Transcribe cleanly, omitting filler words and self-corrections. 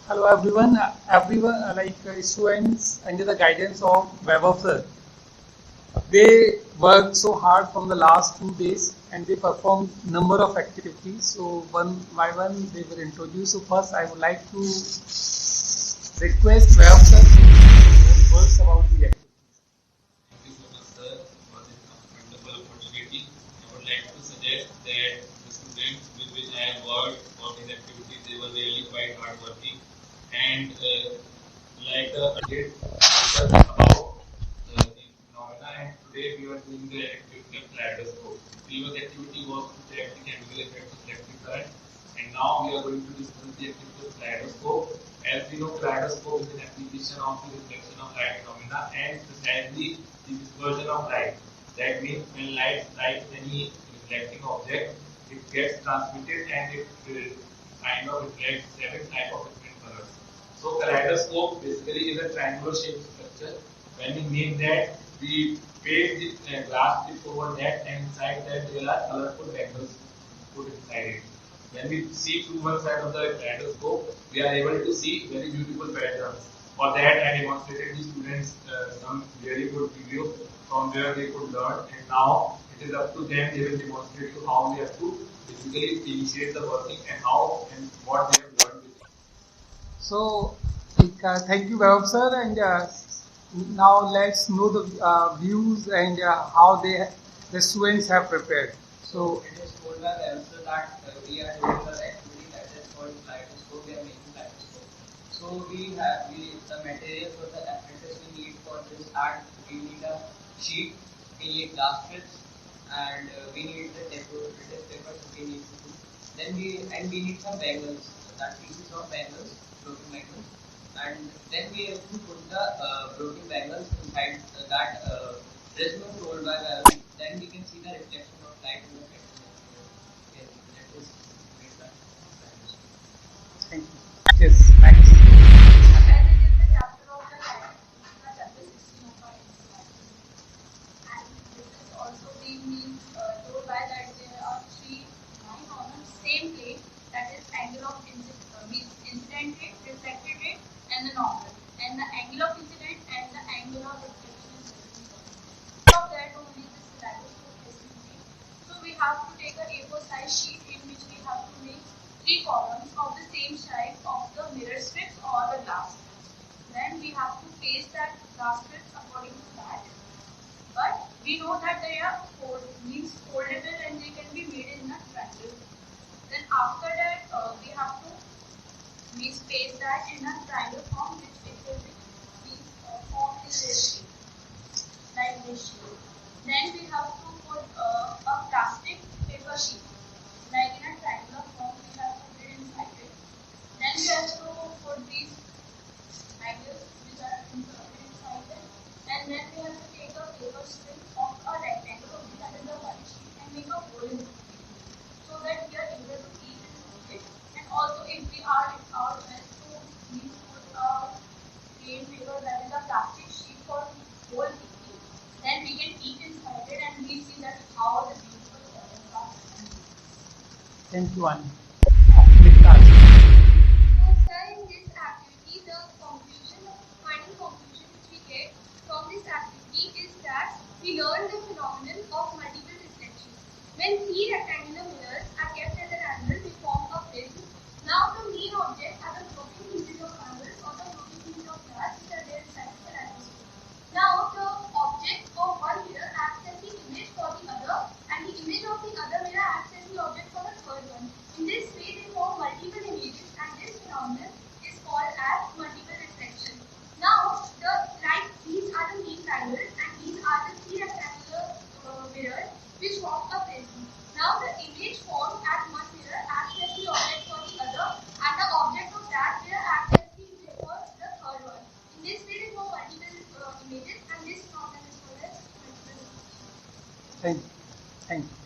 Hello everyone. Everyone students under the guidance of Vaibhav sir. They worked so hard from the last 2 days and they performed number of activities. So one by one they will introduce. So first I would like to request Vaibhav sir to words about the activities. Thank you so much, sir, for this wonderful opportunity. I would like to suggest that the students with which I have worked for these activities, they were really quite hardworking. And like the did discuss about the phenomena, and today we are doing the activity of Kaleidoscope. Previous activity was to check the chemical effects of electric current, and now we are going to discuss the activity of Kaleidoscope. As we know, Kaleidoscope is an application of the reflection of light phenomena and precisely the dispersion of light. That means when light strikes any reflecting object, it gets transmitted and it kind of reflects seven type of different colors. So kaleidoscope basically is a triangular shaped structure. When we make that, we paste the glass strips over that, and inside that there are colorful bangles put inside it. When we see through one side of the kaleidoscope, we are able to see very beautiful patterns. For that, I demonstrated the students some very good video from where they could learn, and now it is up to them. They will demonstrate you how they have to basically initiate the working and how and what they have learned with it. So thank you Vaibhav sir, and now let's know the views and how the students have prepared. So it is told by the answer that we are doing the activity that is called Kaleidoscope. We are making Kaleidoscope. So the material for the apparatus we need for this art. We need a sheet, we need glass strips, and we need the decorative papers we need to do. Then we need some bangles. That pieces of bangles, broken bangles, and then we have to put the broken bangles inside that prism told by the. Then we can see the reflection of light in the picture. Yes, that is great. thank you. Yes, thanks. Also being told by that there are three lines on the same plane, that is angle of incident rate, reflected rate, and the normal. And the angle of incident and the angle of reflection is different. Of that only this kaleidoscope is made. So we have to take a A4 size sheet in which we have to make 3 columns of the same shape of the mirror strips or the glass strips. Then we have to paste that glass strips according to that. But we know that they are foldable and they can be made in a triangle. Then after that, we have to paste that in a triangle form, which it will be formed in this shape, like this shape. Then we have to put a plastic paper sheet, like in a triangular form. We have to put it inside it. Then we have to put these triangles which are inside it, and then we have to take a paper strip of a rectangle of the other one sheet and make a hole in it, so that we are able to eat it. And also, if we are in our best to put a plain paper, that is a plastic sheet for whole eating, then we can eat inside it and we see that how the beautiful colors are. Thank you, Ansh. So, sir, in this activity, the final conclusion which we get from this activity is that we learn the phenomenon of multiple reflections. When 3 rectangular mirrors are kept at an angle, we form a prism. Now, the main object are the floating pieces of marble or the floating pieces of glass which are there inside the kaleidoscope. Now, the object of one mirror acts as the image for the other, and the image of the other mirror acts as the object for the third one. In this way, they form multiple images, and this phenomenon is called as multiple reflection. Now, these are the main triangles, and these are the 3 rectangular mirrors which form a prism. Now, the image formed at one mirror acts as the object for the other, and the object of that mirror acts as the image for the third one. In this way, they form multiple images, and this phenomenon is called as multiple reflection. Thank you. Thank you.